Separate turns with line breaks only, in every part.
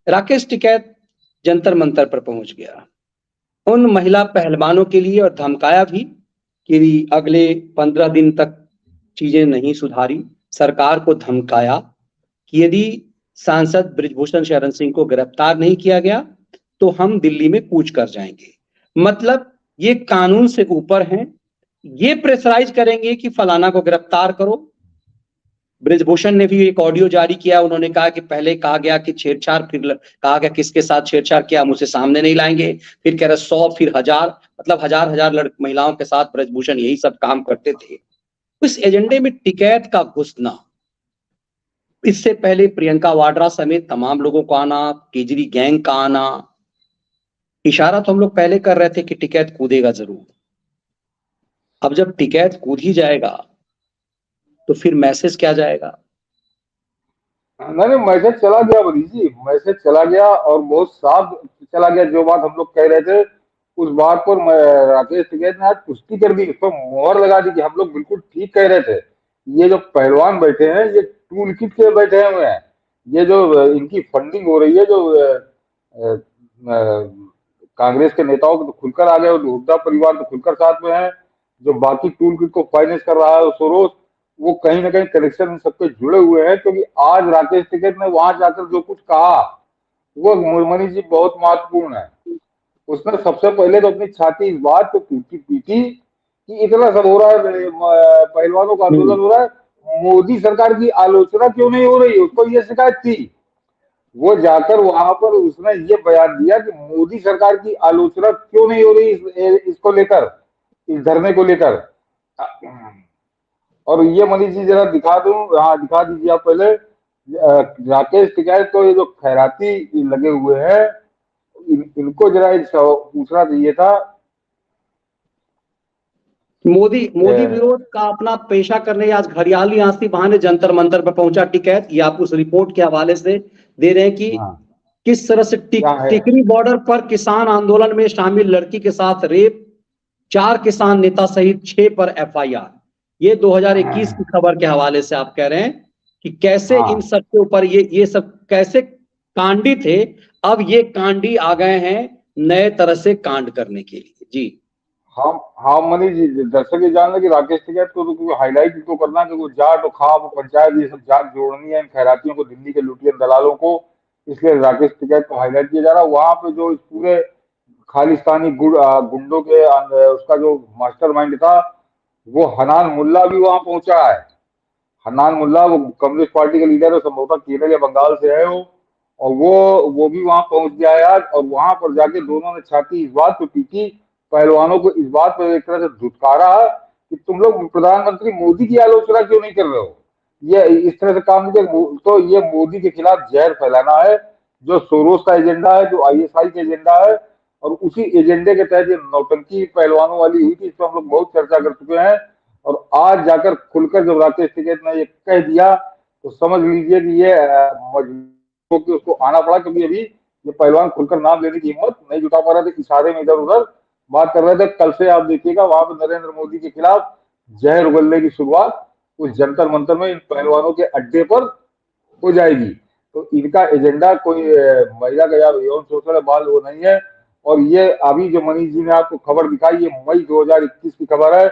राकेश टिकैत जंतर मंतर पर पहुंच गया उन महिला पहलवानों के लिए और धमकाया भी कि अगले 15 दिन तक चीजें नहीं सुधारी। सरकार को धमकाया कि यदि सांसद बृजभूषण शरण सिंह को गिरफ्तार नहीं किया गया तो हम दिल्ली में कूच कर जाएंगे। मतलब ये कानून से ऊपर हैं, ये प्रेशराइज करेंगे कि फलाना को गिरफ्तार करो। बृजभूषण ने भी एक ऑडियो जारी किया, उन्होंने कहा कि पहले कहा गया कि छेड़छाड़, फिर कहा गया किसके साथ छेड़छाड़ किया हम उसे सामने नहीं लाएंगे, फिर कह रहे 100, फिर 1000, मतलब हजार महिलाओं के साथ बृजभूषण यही सब काम करते थे। इस एजेंडे में टिकैत का घुसना, इससे पहले प्रियंका वाड्रा समेत तमाम लोगों को आना, केजरी गैंग का आना, इशारा तो हम लोग पहले कर रहे थे कि टिकैत कूदेगा जरूर। अब जब टिकैत कूद ही जाएगा तो फिर मैसेज क्या जाएगा?
नहीं, मैसेज चला गया बड़ी जी, मैसेज चला गया और बहुत साफ चला गया। जो बात हम लोग कह रहे थे उस बात पर राकेश टिकैत ने आज पुष्टि कर दी, उस पर मोहर लगा दी कि हम लोग बिल्कुल ठीक कह रहे थे। ये जो पहलवान बैठे हैं ये टूल किट के बैठे हुए हैं। ये जो इनकी फंडिंग हो रही है, जो कांग्रेस के नेताओं तो खुलकर आ गए और हुड्डा परिवार तो खुलकर साथ में है, जो बाकी टूल किट को फाइनेंस कर रहा है सोरोस, वो कहीं ना कहीं कनेक्शन इन सबके जुड़े हुए हैं। क्योंकि आज राकेश टिकैत ने वहां जाकर जो कुछ कहा वो मनीष जी बहुत महत्वपूर्ण है। उसने सबसे पहले तो अपनी छाती इस बात पे पीटी कि इतना सब हो रहा है, पहलवानों का आंदोलन हो रहा है, मोदी सरकार की आलोचना क्यों नहीं हो रही, उसको ये शिकायत थी। वो जाकर वहां पर उसने ये बयान दिया कि मोदी सरकार की आलोचना क्यों नहीं हो रही इसको लेकर, इस धरने को लेकर। और ये मनीष जी जरा दिखा दूं, हाँ दिखा दीजिए आप पहले। राकेश टिकैत को ये जो खैराती लगे हुए हैं इनको जरा पूछना चाहिए था।
मोदी विरोध का अपना पेशा करने आज घड़ियाली आंसी बहाने जंतर मंतर पर पहुंचा टिकैत। ये आप उस रिपोर्ट के हवाले से दे रहे हैं कि किस तरह से टिकरी बॉर्डर पर किसान आंदोलन में शामिल लड़की के साथ रेप, 4 किसान नेता सहित 6 पर एफआईआर। ये 2021 की खबर के हवाले से आप कह रहे हैं कि कैसे इन सब के ऊपर ये सब कैसे कांडी थे, अब ये कांडी आ गए हैं नए तरह से कांड करने के लिए। जी
हाँ मनीष जी, दर्शक ये जान रहे कि राकेश टिकैत को हाईलाइट इसको करना कि वो जाट और खाप पंचायत ये सब जाट जोड़नी है इन खैरातियों को, दिल्ली के लुटियन दलालों को, इसलिए राकेश टिकैत को हाईलाइट किया जा रहा है। वहां पे जो इस पूरे खालिस्तानी गुंडों के उसका जो मास्टरमाइंड था वो हनान मुल्ला भी वहां पहुंचा है। हनान मुल्ला वो कम्युनिस्ट पार्टी के लीडर है, संभवतः केरल या बंगाल से है वो, और वो भी वहां पहुंच गया है आज। और वहां पर जाके दोनों ने छाती इस बात पे पीटी, पहलवानों को इस बात पर एक तरह से धुतकारा कि तुम लोग प्रधानमंत्री मोदी की आलोचना क्यों नहीं कर रहे हो, ये इस तरह से काम नहीं। तो ये मोदी के खिलाफ जहर फैलाना है, जो सोरोस का एजेंडा है, जो आईएसआई का एजेंडा है। और उसी एजेंडे के तहत ये नौटंकी पहलवानों वाली हुई थी, इस पर हम लोग बहुत चर्चा कर चुके हैं। और आज जाकर खुलकर जब राकेश टिकैत ने ये कह दिया तो समझ लीजिए कि ये मजबूर होकर उसको आना पड़ा, क्योंकि अभी ये पहलवान खुलकर नाम लेने की हिम्मत नहीं जुटा पा रहे थे, इशारे में इधर उधर बात कर रहे थे। कल से आप देखिएगा वहां पर नरेंद्र मोदी के खिलाफ जहर उगलने की शुरुआत उस जंतर मंतर में इन पहलवानों के अड्डे पर हो जाएगी। तो इनका एजेंडा कोई महिला का या यौन शोषण बाल वो नहीं है। और ये अभी जो मनीष जी ने आपको खबर दिखाई ये मई 2021 की खबर है।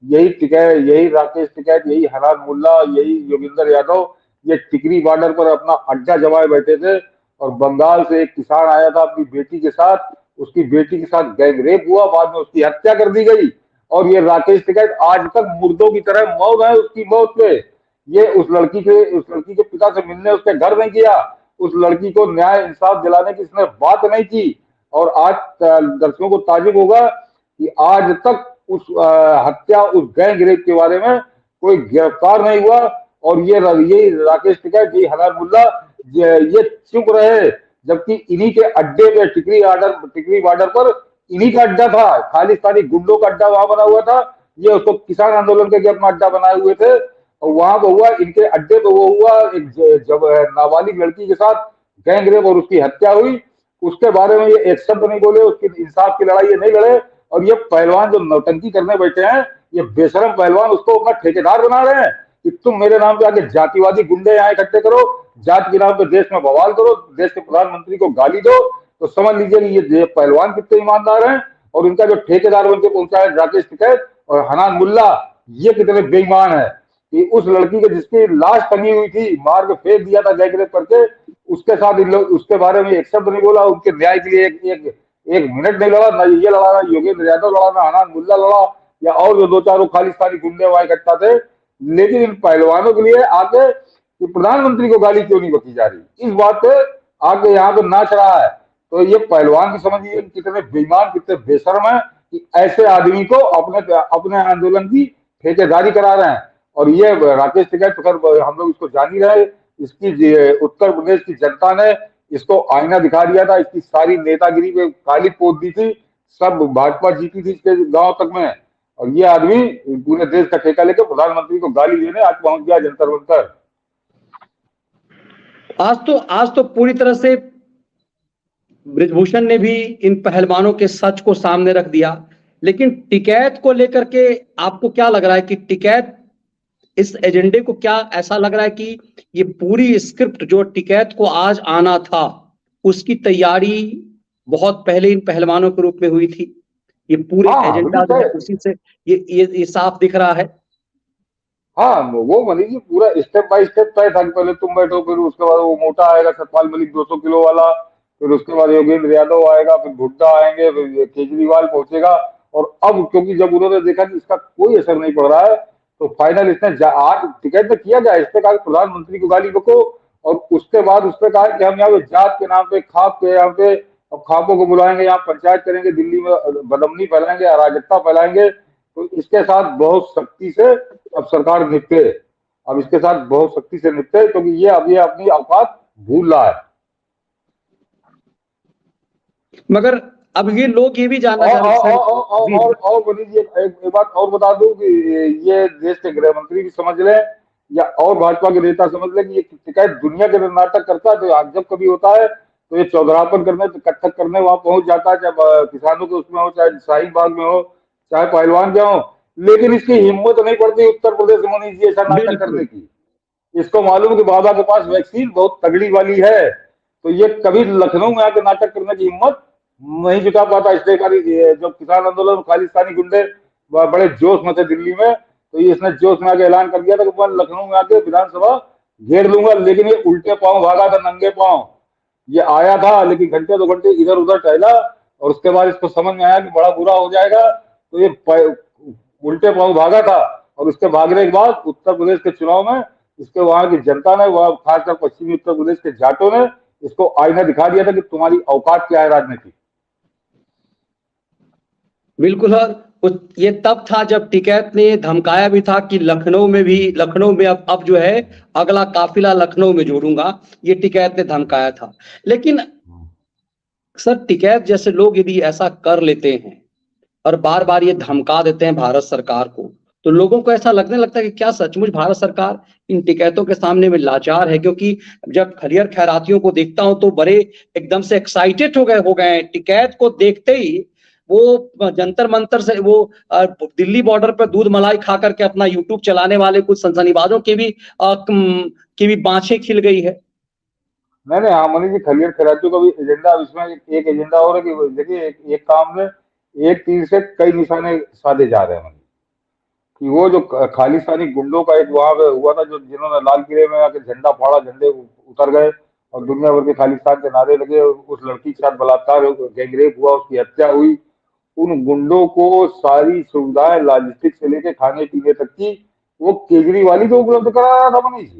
यही टिकैत, यही राकेश टिकैत, यही हनान मुल्ला, यही योगेंद्र यादव ये टिकरी बॉर्डर पर अपना अड्डा जमाए बैठे थे। और बंगाल से एक किसान आया था अपनी बेटी के साथ, उसकी बेटी के साथ गैंग रेप हुआ, बाद में उसकी हत्या कर दी गई। और ये राकेश टिकैत आज तक मुर्दों की तरह मौत है उसकी मौत पे। ये उस लड़की के पिता से मिलने उसके घर नहीं गया, उस लड़की को न्याय इंसाफ दिलाने की इसने बात नहीं की। और आज दर्शकों को ताजुब होगा कि आज तक उस हत्या, उस गैंग रेप के बारे में कोई गिरफ्तार नहीं हुआ। और ये राकेश टिकैत, ये हनान मुल्ला ये चुप रहे, जबकि इन्हीं के अड्डे पे टिकरी बॉर्डर पर इन्हीं का अड्डा था, खालिस्तानी गुंडों का अड्डा वहां बना हुआ था। ये उसको किसान आंदोलन के अपना अड्डा बनाए हुए थे। और वहां पर हुआ, इनके अड्डे पे वो हुआ एक जब नाबालिग लड़की के साथ गैंग रेप और उसकी हत्या हुई। उसके बारे में ये एक शब्द नहीं बोले, उसकी इंसाफ की लड़ाई ये नहीं लड़े। और ये पहलवान जो नौटंकी करने बैठे हैं, ये बेशरम पहलवान उसको अपना ठेकेदार बना रहे हैं कि तुम मेरे नाम पे आके जातिवादी गुंडे यहाँ इकट्ठे करो, जात के नाम पे देश में बवाल करो, देश के प्रधानमंत्री को गाली दो, तो समझ लीजिए कि ये पहलवान कितने ईमानदार हैं, और इनका जो ठेकेदार बन के पहुंचा है राकेश टिकैत और हनान मुल्ला, ये कितने बेईमान है कि उस लड़की के जिसकी लाश टंगी हुई थी, मार के फेंक दिया था गैंग रेप करके, उसके साथ इन लोग उसके बारे में एक शब्द नहीं बोला, उनके न्याय के लिए एक मिनट नहीं लड़ा, ना ये लड़ा, ना योगेंद्र यादव लड़ा, ना हनान मुल्ला लड़ा, या और जो दो चारों खालिस्तानी गुंडे वहां इकट्ठा थे। लेकिन इन पहलवानों के लिए आगे कि प्रधानमंत्री को गाली क्यों नहीं बकी जा रही, इस बात पे आगे यहाँ पे नाच रहा है। तो ये पहलवान की समझिए कितने बेईमान, कितने बेशर्म है कि ऐसे आदमी को अपने अपने आंदोलन की ठेकेदारी करा रहे हैं। और ये राकेश टिकैत तो हम लोग इसको जान ही रहे, इसकी उत्तर प्रदेश की जनता ने इसको आईना दिखा दिया था, इसकी सारी नेतागिरी पे काली पोत दी थी, सब भाजपा जीती थी इसके गांव तक में, और ये आदमी पूरे देश का ठेका लेकर प्रधानमंत्री को गाली देने आज पहुंच गया जंतर मंतर।
आज तो पूरी तरह से बृजभूषण ने भी इन पहलवानों के सच को सामने रख दिया। लेकिन टिकैत को लेकर के आपको क्या लग रहा है कि टिकैत इस एजेंडे को, क्या ऐसा लग रहा है कि ये पूरी स्क्रिप्ट जो टिकैत को आज आना था उसकी तैयारी बहुत पहले इन पहलवानों के रूप में हुई थी? ये पूरे एजेंडा जो है उसी से ये साफ दिख रहा है।
हाँ, वो मनीष जी पूरा स्टेप बाय स्टेप तय था कि पहले तुम बैठो, फिर उसके बाद वो मोटा आएगा सतपाल मलिक 200 किलो वाला, फिर उसके बाद योगेंद्र यादव आएगा, फिर भुट्टा आएंगे, फिर केजरीवाल पहुंचेगा। और अब क्योंकि जब उन्होंने देखा कि इसका कोई असर नहीं पड़ रहा है, तो फाइनल इसने आज टिकट में किया गया, इसने कहा प्रधानमंत्री को गाली बको, और उसके बाद उसने कहा कि हम यहाँ पे जात के नाम पे खाप के यहाँ पे अब खापों को बुलाएंगे, यहाँ पंचायत करेंगे, दिल्ली में बदमनी फैलाएंगे, अराजकता फैलाएंगे। तो इसके साथ बहुत सख्ती से अब सरकार निपटे, अब इसके साथ बहुत सख्ती से निपटे, क्योंकि ये अब ये अपनी औकात भूल रहा है।
मगर अब ये लोग ये भी जानना चाह रहे हैं
और मनीष जी एक बात और बता दूं कि ये देश के गृह मंत्री भी समझ लें, या और भाजपा के नेता समझ लें कि ये टिकैत दुनिया के नाटक करता है। तो जब कभी होता है तो ये चौधरापन करने, कत्थक करने वहां पहुंच जाता है, चाहे किसानों के उसमें हो, चाहे शाहीन बाग में हो, चाहे पहलवान के हो। लेकिन इसकी हिम्मत नहीं पड़ती उत्तर प्रदेश में मनीष जी ऐसा नाटक करने की। इसको मालूम कि बाबा के पास वैक्सीन बहुत तगड़ी वाली है, तो ये कभी लखनऊ में आके नाटक करने की हिम्मत नहीं जुटा पाता। इसलिए जब किसान आंदोलन में खालिस्तानी गुंडे बड़े जोश में थे दिल्ली में, तो ये इसने जोश में आके ऐलान कर दिया था कि मैं लखनऊ में आके विधानसभा घेर लूंगा। लेकिन ये उल्टे पांव भागा था, नंगे पांव ये आया था, लेकिन घंटे 2 घंटे इधर उधर टहला, और उसके बाद इसको समझ में आया कि बड़ा बुरा हो जाएगा, तो ये उल्टे पांव भागा था। और उसके भागने के बाद उत्तर प्रदेश के चुनाव में इसके वहां की जनता ने, वहां खासकर पश्चिमी उत्तर प्रदेश के जाटों ने इसको आईना दिखा दिया था कि तुम्हारी औकात क्या है राजनीति।
बिल्कुल। और ये तब था जब टिकैत ने धमकाया भी था कि लखनऊ में अब जो है अगला काफिला लखनऊ में जोड़ूंगा, ये टिकैत ने धमकाया था। लेकिन सर, टिकैत जैसे लोग यदि ऐसा कर लेते हैं और बार बार ये धमका देते हैं भारत सरकार को, तो लोगों को ऐसा लगने लगता है कि क्या सचमुच भारत सरकार इन टिकैतों के सामने में लाचार है? क्योंकि जब खलियर खैरातियों को देखता हूं तो बड़े एकदम से एक्साइटेड हो गए हैं। टिकैत को देखते ही वो जंतर मंतर से, वो दिल्ली बॉर्डर पर दूध मलाई खा करके अपना यूट्यूब चलाने वाले कुछ सनसनीबाजों की भी बाँछें खिल गई है।
नहीं, हाँ मनीष जी, खलियर खैरातियों का भी एजेंडा, इसमें एक एजेंडा और है कि देखिए एक काम में एक तीर से कई निशाने साधे जा रहे हैं कि वो जो खालिस्तानी गुंडों का एक वहां पे हुआ था, जो जिन्होंने लाल किले में आके झंडा फाड़ा, झंडे उतर गए और दुनिया भर के खालिस्तान के नारे लगे, उस लड़की के साथ बलात्कार गैंगरेप हुआ, उसकी हत्या हुई। उन गुंडों को सारी सुविधाएं लॉजिस्टिक से लेके खाने पीने तक की वो केजरीवाल ही तो उपलब्ध करा रहा था मनीष जी।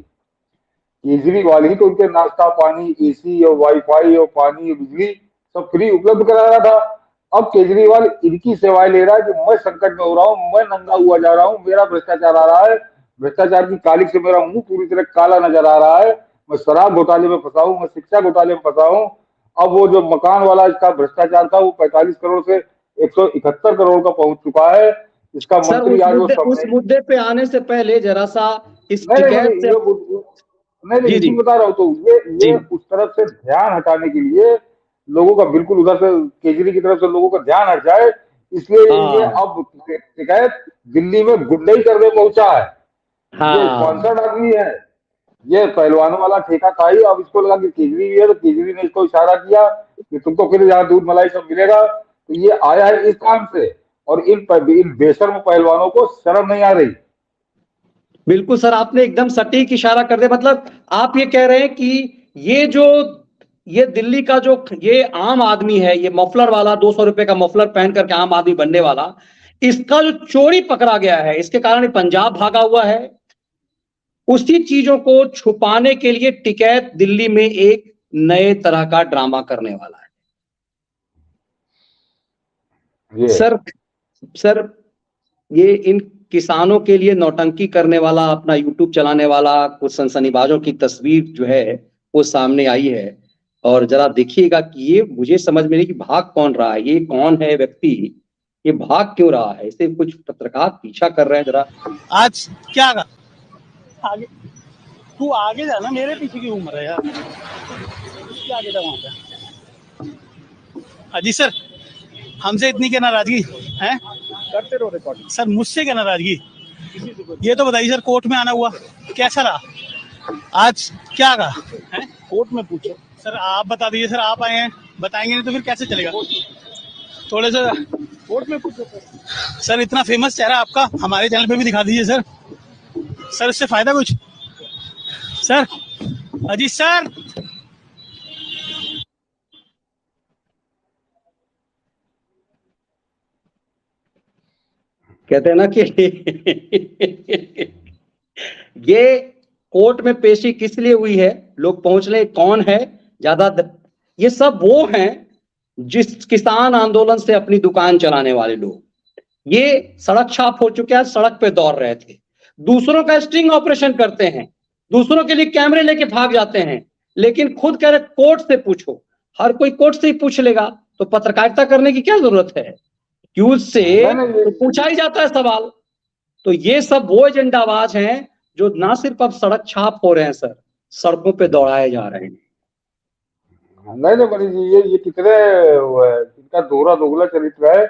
केजरीवाल ही तो उनके नाश्ता पानी, एसी और वाईफाई और पानी और बिजली सब फ्री उपलब्ध करा रहा था। अब केजरीवाल इनकी सेवाएं ले रहा है कि मैं संकट में हो रहा हूँ, मैं नंगा हुआ जा रहा हूँ, मेरा भ्रष्टाचार आ रहा है, भ्रष्टाचार की कालिक से मेरा मुंह पूरी तरह काला नजर आ रहा है, मैं शराब घोटाले में फंसा हूँ, मैं शिक्षा घोटाले में फंसा हूँ। अब वो जो मकान वाला इसका भ्रष्टाचार था वो 45 करोड़ से 171 करोड़ का पहुंच चुका है। इसका मंत्री आज
उस मुद्दे पे आने से पहले जरा सा इस
नहीं, इसी बता रहा हूँ। तो ये उस तरफ से ध्यान हटाने के लिए लोगों का, बिल्कुल उधर से केजरी की तरफ से लोगों का ध्यान हट जाए, इसलिए ये अब शिकायत दिल्ली में गुंडई करने पहुंचा है। ये स्पॉन्सर्ड आदमी है। ये पहलवानों वाला ठेका था ही। अब इसको लगा कि केजरी भी है, तो केजरी ने इसको इशारा किया कि तुमको फिर यहाँ दूध मलाई सब मिलेगा, तो ये आया है इस काम से। और इन बेशर्म पहलवानों को शर्म नहीं आ रही।
बिल्कुल सर, आपने एकदम सटीक इशारा कर दिया। मतलब आप ये कह रहे हैं कि ये दिल्ली का जो ये आम आदमी है, ये मफलर वाला 200 रुपए का मफलर पहन करके आम आदमी बनने वाला, इसका जो चोरी पकड़ा गया है, इसके कारण पंजाब भागा हुआ है। उसी चीजों को छुपाने के लिए टिकैत दिल्ली में एक नए तरह का ड्रामा करने वाला है। सर ये इन किसानों के लिए नौटंकी करने वाला, अपना यूट्यूब चलाने वाला कुछ सनसनीबाजों की तस्वीर जो है वो सामने आई है। और जरा देखिएगा कि ये मुझे समझ में नहीं कि भाग कौन रहा है, ये कौन है व्यक्ति, ये भाग क्यों रहा है, इसे कुछ पत्रकार पीछा कर रहे हैं। जरा
आज क्या आगे तू आगे जाना, मेरे पीछे की उम्र है यार, क्या आगे जा वहां पे। अजी सर, हमसे इतनी क्या नाराजगी है? करते रहो रिकॉर्डिंग। सर मुझसे क्या नाराजगी, ये तो बताइए सर, कोर्ट में आना हुआ कैसा रहा? आज क्या कहा है? कोर्ट में पूछो सर, आप बता दीजिए सर, आप आए हैं, बताएंगे नहीं तो फिर कैसे चलेगा? थोड़े से कोर्ट में पूछो सर, इतना फेमस चेहरा आपका, हमारे चैनल पे भी दिखा दीजिए सर। सर इससे फायदा कुछ? सर अजीत सर,
कहते हैं ना कि ये कोर्ट में पेशी किस लिए हुई है, लोग पहुंच ले कौन है ज्यादा। ये सब वो हैं जिस किसान आंदोलन से अपनी दुकान चलाने वाले लोग, ये सड़क छाप हो चुके हैं, सड़क पे दौड़ रहे थे, दूसरों का स्टिंग ऑपरेशन करते हैं, दूसरों के लिए कैमरे लेके भाग जाते हैं, लेकिन खुद कह रहे कोर्ट से पूछो। हर कोई कोर्ट से ही पूछ लेगा तो पत्रकारिता करने की क्या जरूरत है? क्यूज से तो पूछा ही जाता है सवाल। तो ये सब वो एजेंडाबाज हैं जो ना सिर्फ अब सड़क छाप हो रहे हैं सर, सड़कों पे दौड़ाए जा रहे हैं।
नहीं मनीष जी, ये कितने इनका दोहरा दोगला चरित्र है।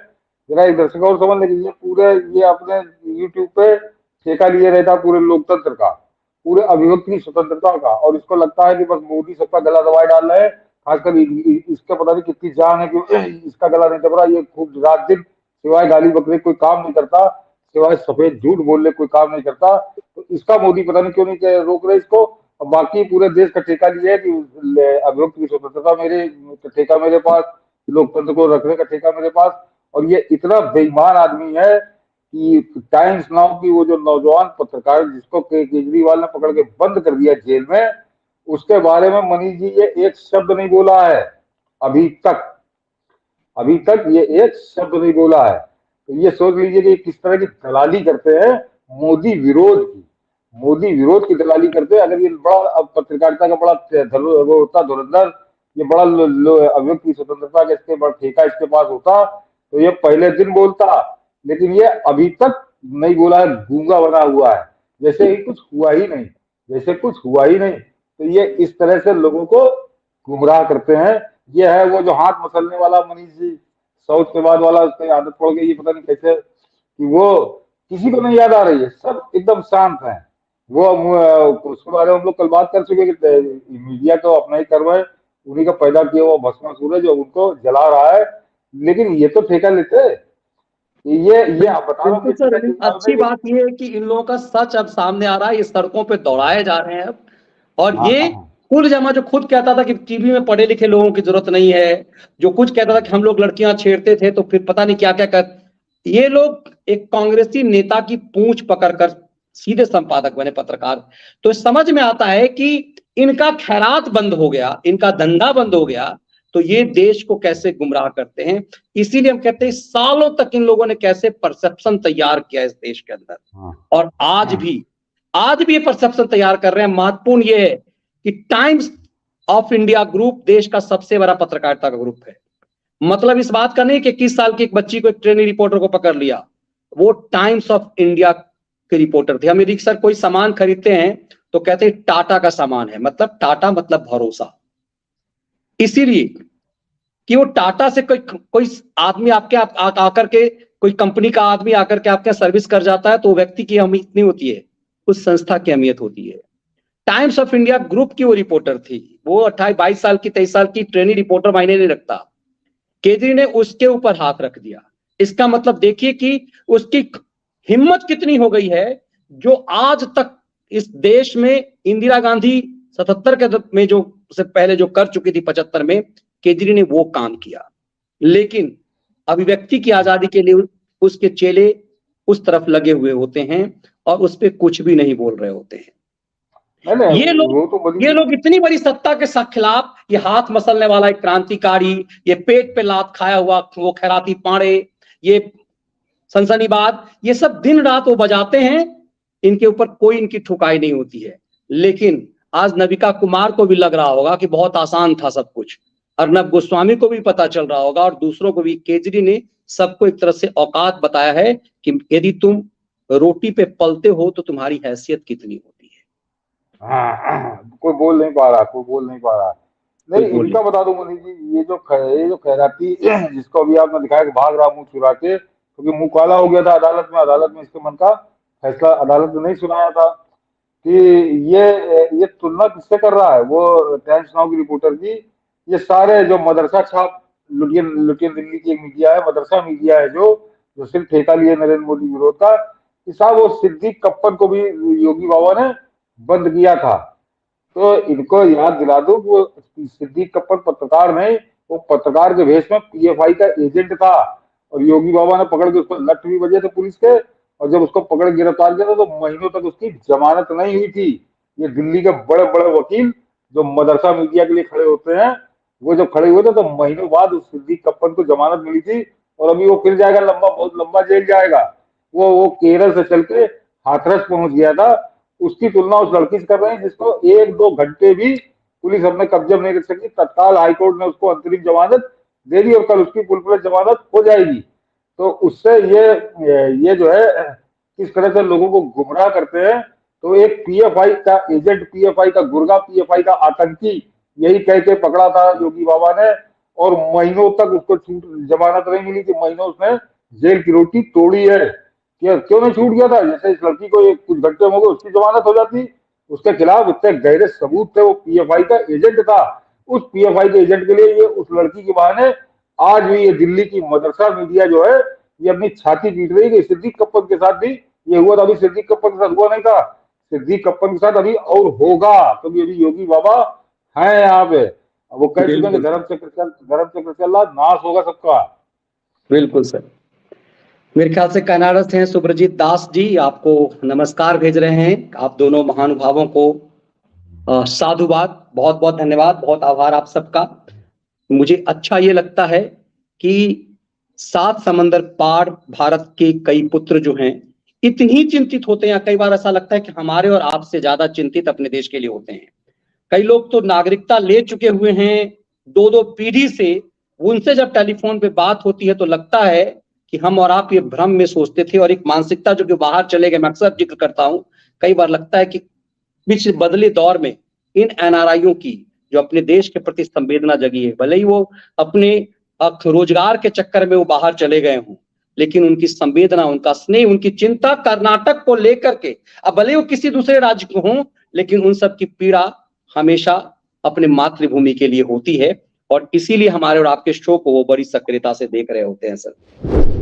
जरा एक दर्शक और समझ लीजिए, पूरे ये अपने यूट्यूब पे ठेका लिए रहता पूरे लोकतंत्र का, पूरे अभिव्यक्ति की स्वतंत्रता का, और इसको लगता है कि बस मोदी सबका गला दबाए डाल रहे हैं। खासकर इसका पता नहीं कितनी जान है कि इसका गला नहीं दब रहा। ये खूब रात दिन सिवाय गाली बकरे कोई काम नहीं करता, सिवाय सफेद झूठ बोलने कोई काम नहीं करता। तो इसका मोदी पता नहीं क्यों नहीं रोक रहे इसको। और बाकी पूरे देश का ठेका लिया है कि अभिव्यक्ति की स्वतंत्रता मेरे ठेका मेरे पास, लोकतंत्र को रखने का ठेका मेरे पास। और ये इतना बेईमान आदमी है कि टाइम्स नाउ की वो जो नौजवान पत्रकार जिसको केजरीवाल ने पकड़ के बंद कर दिया जेल में, उसके बारे में मनीष जी ये एक शब्द नहीं बोला है अभी तक ये एक शब्द नहीं बोला है। तो ये सोच लीजिए कि किस तरह की दलाली करते हैं मोदी विरोध की दलाली करते हैं। अगर ये बड़ा पत्रकारिता का बड़ा वो होता धुरंधर, ये बड़ा अभिव्यक्ति की स्वतंत्रता का इसके बड़ा ठेका इसके पास होता, तो ये पहले दिन बोलता। लेकिन ये अभी तक नहीं बोला है, गूंगा बना हुआ है, जैसे ही कुछ हुआ ही नहीं। तो ये इस तरह से लोगों को गुमराह करते हैं। ये है वो जो हाथ मसलने वाला मनीष जी, साउथ के बाद वाला, उसकी आदत पड़ गई, ये पता नहीं कैसे कि वो किसी को नहीं याद आ रही है, सब एकदम शांत है। वो उसके बारे में हम लोग कल बात कर चुके कि मीडिया तो अपना ही कर्म है, उन्हीं का पैदा किया हुआ भस्मासुर है जो उनको जला रहा है। लेकिन ये तो ठेका लेते, ये आप बता रहे हो
सर, अच्छी बात ये है कि इन लोगों का सच अब सामने आ रहा है, ये सड़कों पे दौड़ाए जा रहे हैं अब। और ये कुल जमा जो खुद कहता था कि टीवी में पढ़े लिखे लोगों की जरूरत नहीं है, जो कुछ कहता था कि हम लोग लड़कियां छेड़ते थे, तो फिर पता नहीं क्या क्या कर, ये लोग एक कांग्रेसी नेता की पूंछ पकड़कर सीधे संपादक बने पत्रकार। तो समझ में आता है कि इनका खैरात बंद हो गया, इनका धंधा बंद हो गया, तो ये देश को कैसे गुमराह करते हैं। इसीलिए हम कहते हैं सालों तक इन लोगों ने कैसे परसेप्शन तैयार किया इस देश के अंदर, और आज भी ये परसेप्शन तैयार कर रहे हैं। महत्वपूर्ण ये है कि टाइम्स ऑफ इंडिया ग्रुप देश का सबसे बड़ा पत्रकारिता का ग्रुप है। मतलब इस बात का नहीं कि 21 साल की एक बच्ची को, एक ट्रेनी रिपोर्टर को पकड़ लिया, वो टाइम्स ऑफ इंडिया के रिपोर्टर थे। हम यदि सर कोई सामान खरीदते हैं तो कहते हैं टाटा का सामान है, मतलब टाटा मतलब भरोसा। इसीलिए कि वो टाटा से कोई आदमी आपके आकर के, कोई कंपनी का आदमी आकर के आपके सर्विस कर जाता है, तो व्यक्ति की अहमियत नहीं होती है, उस संस्था की अहमियत होती है। टाइम्स ऑफ इंडिया ग्रुप की वो रिपोर्टर थी, वो 22 साल की 23 साल की ट्रेनी रिपोर्टर मायने नहीं रखता। केजरी ने उसके ऊपर हाथ रख दिया। इसका मतलब देखिए कि उसकी हिम्मत कितनी हो गई है, जो आज तक इस देश में इंदिरा गांधी 77 के में जो से पहले जो कर चुकी थी 75 में, केजरी ने वो काम किया। लेकिन अभिव्यक्ति की आजादी के लिए उसके चेले उस तरफ लगे हुए होते हैं और उस पर कुछ भी नहीं बोल रहे होते हैं।
नहीं,
ये लोग इतनी बड़ी सत्ता के खिलाफ, ये हाथ मसलने वाला एक क्रांतिकारी, ये पेट पे लात खाया हुआ वो खैराती पाड़े, ये सनसनीबाज, ये सब दिन रात वो बजाते हैं, इनके ऊपर कोई इनकी ठुकाई नहीं होती है। लेकिन आज नविका कुमार को भी लग रहा होगा कि बहुत आसान था सब कुछ, अर्नब गोस्वामी को भी पता चल रहा होगा और दूसरों को भी। केजरी ने सबको एक तरह से औकात बताया है कि यदि तुम रोटी पे पलते हो तो तुम्हारी हैसियत कितनी होती है।
हाँ, कोई बोल नहीं पा रहा। नहीं, इनका बता दूं मनीष जी, ये जो खैराती जिसको अभी आपने दिखाया कि भाग रहा मुंह चुरा के, क्योंकि मुंह काला हो गया था अदालत में इसके मन का फैसला अदालत ने नहीं सुनाया था कि ये तुलना किससे कर रहा है, वो टाइम्स नाउ की रिपोर्टर की। ये सारे जो मदरसा छाप लुटियन दिल्ली की एक मीडिया है, मदरसा मीडिया है, जो सिर्फ ठेका लिए नरेंद्र मोदी विरोध का, साहब वो सिद्दीक कप्पन को भी योगी बाबा ने बंद किया था। तो इनको याद दिला दो कि वो सिद्दीक कप्पन पत्रकार नहीं, वो पत्रकार के भेष में पीएफआई का एजेंट था और योगी बाबा ने पकड़ के उसको लठ भी बजे थे पुलिस के, और जब उसको पकड़ गिरफ्तार किया था तो महीनों तक उसकी जमानत नहीं हुई थी। ये दिल्ली के बड़े बड़े वकील जो मदरसा मीडिया के लिए खड़े होते हैं, वो जब खड़े हुए थे तो महीनों बाद उस सिद्दीक कप्पन को जमानत मिली थी, और अभी वो फिर जाएगा, बहुत लंबा जेल जाएगा। वो केरल से चल के हाथरस पहुंच गया था। उसकी तुलना उस लड़की से कर रहे हैं जिसको 1-2 घंटे भी पुलिस अपने कब्जे में नहीं रख सकी। तत्काल हाईकोर्ट ने उसको अंतरिम जमानत दे दी और कल उसकी पुलिस जमानत हो जाएगी। तो उससे ये जो है किस तरह से लोगों को गुमराह करते हैं। तो एक पीएफआई का एजेंट, पीएफआई का गुर्गा, पीएफआई का आतंकी, यही कह के पकड़ा था योगी बाबा ने, और महीनों तक उसको जमानत नहीं मिली थी, महीनों उसने जेल की रोटी तोड़ी है। क्यों नहीं छूट गया था? जैसे इस लड़की को कुछ घंटे में उसकी जमानत हो जाती, उसके खिलाफ इतने गहरे सबूत थे, वो पीएफआई का एजेंट था। उस पीएफआई के एजेंट के लिए ये उस लड़की की बहाने आज भी ये दिल्ली की मदरसा मीडिया जो है ये अपनी छाती पीट रही है। सिद्दीक कप्पन के साथ भी ये हुआ था, अभी सिद्दीक कप्पन के साथ हुआ नहीं था, सिद्दीक कप्पन के साथ अभी और होगा, क्योंकि अभी योगी बाबा है यहाँ पे। वो कह चुके हैं धर्म चक्र चल रहा, नाश होगा सबका।
बिल्कुल सर। मेरे ख्याल से कनाडा से हैं सुब्रजीत दास जी, आपको नमस्कार भेज रहे हैं। आप दोनों महानुभावों को साधुवाद, बहुत बहुत धन्यवाद, बहुत आभार आप सबका। मुझे अच्छा ये लगता है कि 7 समंदर पार भारत के कई पुत्र जो हैं इतनी चिंतित होते हैं। कई बार ऐसा लगता है कि हमारे और आपसे ज्यादा चिंतित अपने देश के लिए होते हैं। कई लोग तो नागरिकता ले चुके हुए हैं 2-2 पीढ़ी से, उनसे जब टेलीफोन पे बात होती है तो लगता है कि हम और आप ये भ्रम में सोचते थे, और एक मानसिकता जो कि बाहर चले गए। मैं अक्सर जिक्र करता हूं, कई बार लगता है कि बीच बदले दौर में इन एनआरआईओं की जो अपने देश के प्रति संवेदना जगी है, भले ही वो अपने रोजगार के चक्कर में वो बाहर चले गए हों, लेकिन उनकी संवेदना, उनका स्नेह, उनकी चिंता कर्नाटक को लेकर के, अब भले वो किसी दूसरे राज्य को हों, लेकिन उन सब की पीड़ा हमेशा अपने मातृभूमि के लिए होती है। और इसीलिए हमारे और आपके शो को वो बड़ी सक्रियता से देख रहे होते हैं सर।